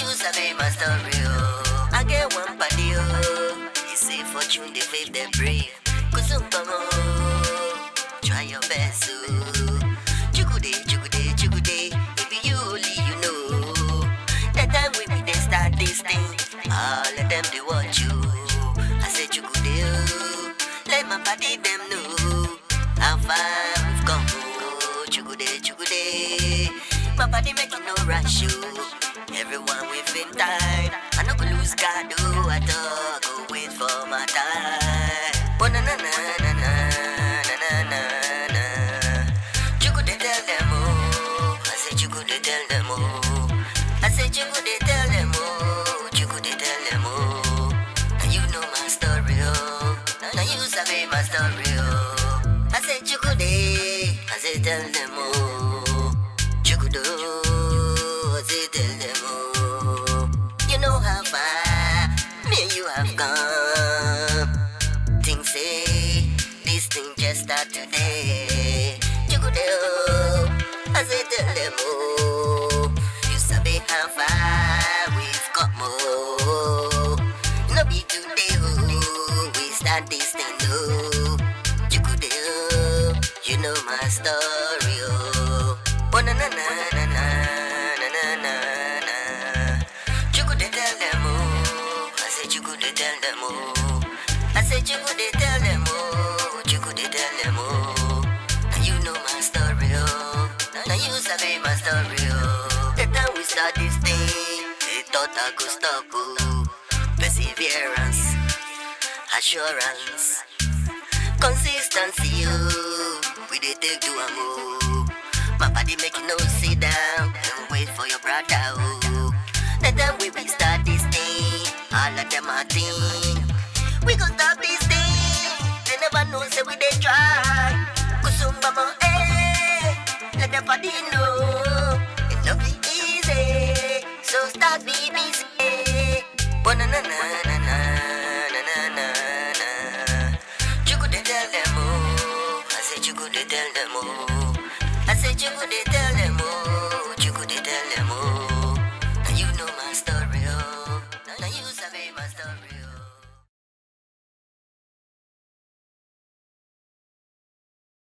you sabi my story, oh. I get one party, oh. He say fortune, they faith, they brave. Kusum, try your best, oh. TSUKUDE, if you only you know. That time we be they start this thing, all of them they watch you. I say TSUKUDE, oh. Let my body them know how far we've come, oh. TSUKUDE, my body making no rush, you. Everyone within time, I no go lose God, oh. I talk, go wait for my time. Oh na na na na na na na na na. TSUKUDE tell them, oh. I say TSUKUDE tell them, oh. I say TSUKUDE tell them, oh. TSUKUDE tell them, oh. Now you know my story, oh. Now you sabi my story, oh. I say TSUKUDE, I say tell them, oh. TSUKUDE, I say tell them, oh. You know how far me and you have come. Things say this thing just start today. TSUKUDE, oh. I say tell them, oh. You sabi how far we've come, oh. No be today, oh. We start this thing, oh. TSUKUDE, oh. You know my story, oh. Oh na na na na na na na na na. TSUKUDE tell them, oh. I say TSUKUDE tell them, oh. I say TSUKUDE tell them, oh. TSUKUDE tell them, oh. Now you know my story, oh. Now you sabi my story, oh. The time we start this thing, they thought I could stop, oh. Perseverance, assurance, consistency, oh. We dey take to a move. My body make you no sit down and wait for your brother, oh. The time we start this thing, all of them are think we gon' stop this thing. They never know, say we dey try. Kusum, let the body know it no be easy. So start be busy. Oh na na na na na na na na na. TSUKUDE tell them, oh. I say TSUKUDE tell them, oh. I say TSUKUDE tell them.